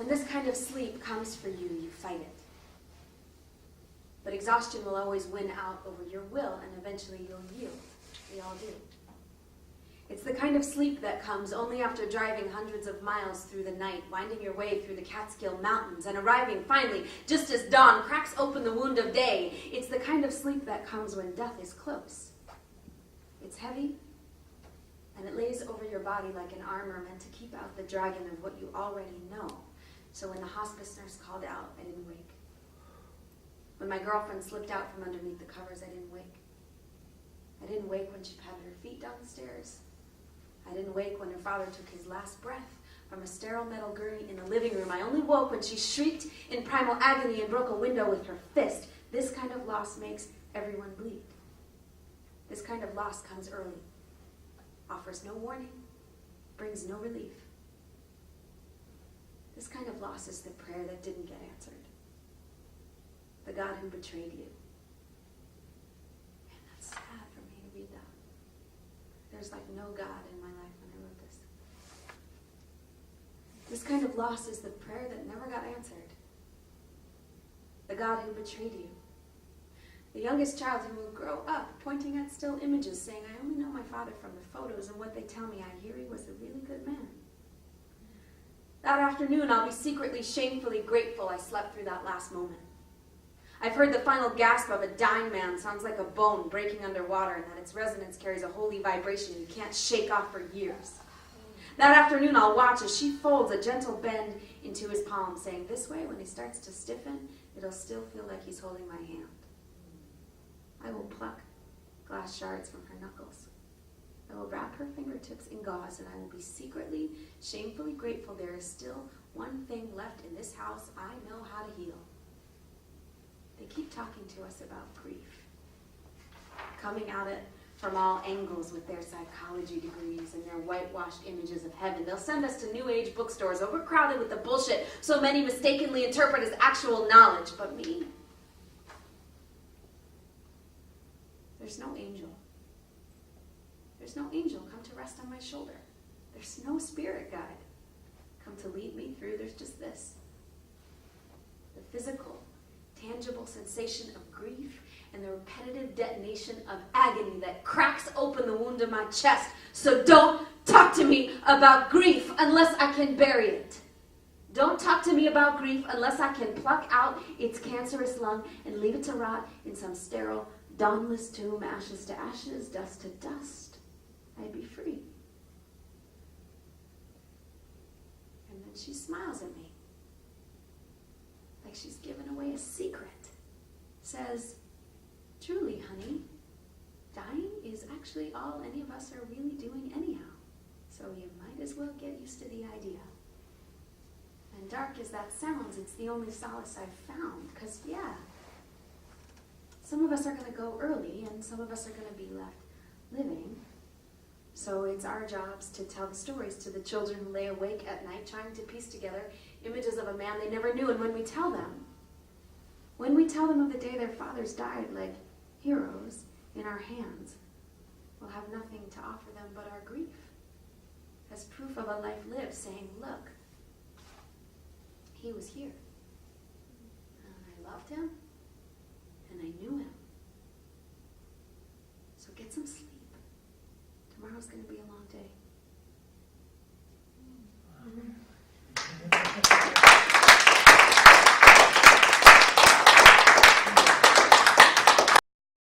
When this kind of sleep comes for you, you fight it. But exhaustion will always win out over your will, and eventually you'll yield. We all do. It's the kind of sleep that comes only after driving hundreds of miles through the night, winding your way through the Catskill Mountains, and arriving finally, just as dawn cracks open the wound of day. It's the kind of sleep that comes when death is close. It's heavy, and it lays over your body like an armor meant to keep out the dragon of what you already know. So when the hospice nurse called out, I didn't wake. When my girlfriend slipped out from underneath the covers, I didn't wake. I didn't wake when she patted her feet down the stairs. I didn't wake when her father took his last breath from a sterile metal gurney in the living room. I only woke when she shrieked in primal agony and broke a window with her fist. This kind of loss makes everyone bleed. This kind of loss comes early, offers no warning, brings no relief. This kind of loss is the prayer that didn't get answered. The God who betrayed you. Man, that's sad for me to read that. There's like no God in my life when I wrote this. This kind of loss is the prayer that never got answered. The God who betrayed you. The youngest child who will grow up pointing at still images saying, I only know my father from the photos, and what they tell me, I hear he was a really good man. That afternoon, I'll be secretly, shamefully grateful I slept through that last moment. I've heard the final gasp of a dying man sounds like a bone breaking underwater, and that its resonance carries a holy vibration you can't shake off for years. That afternoon, I'll watch as she folds a gentle bend into his palm, saying, this way, when he starts to stiffen, it'll still feel like he's holding my hand. I will pluck glass shards from her knuckles. I will wrap her fingertips in gauze, and I will be secretly, shamefully grateful there is still one thing left in this house I know how to heal. They keep talking to us about grief, coming at it from all angles with their psychology degrees and their whitewashed images of heaven. They'll send us to New Age bookstores overcrowded with the bullshit so many mistakenly interpret as actual knowledge. But me, there's no angel. There's no angel come to rest on my shoulder. There's no spirit guide come to lead me through. There's just this. The physical, tangible sensation of grief and the repetitive detonation of agony that cracks open the wound in my chest. So don't talk to me about grief unless I can bury it. Don't talk to me about grief unless I can pluck out its cancerous lung and leave it to rot in some sterile, dawnless tomb, ashes to ashes, dust to dust. I'd be free. And then she smiles at me, like she's given away a secret. Says, truly, honey, dying is actually all any of us are really doing anyhow. So you might as well get used to the idea. And dark as that sounds, it's the only solace I've found. Because, yeah, some of us are going to go early, and some of us are going to be left living. So it's our jobs to tell the stories to the children who lay awake at night trying to piece together images of a man they never knew. And when we tell them of the day their fathers died like heroes in our hands, we'll have nothing to offer them but our grief as proof of a life lived, saying, look, he was here. And I loved him, and I knew him.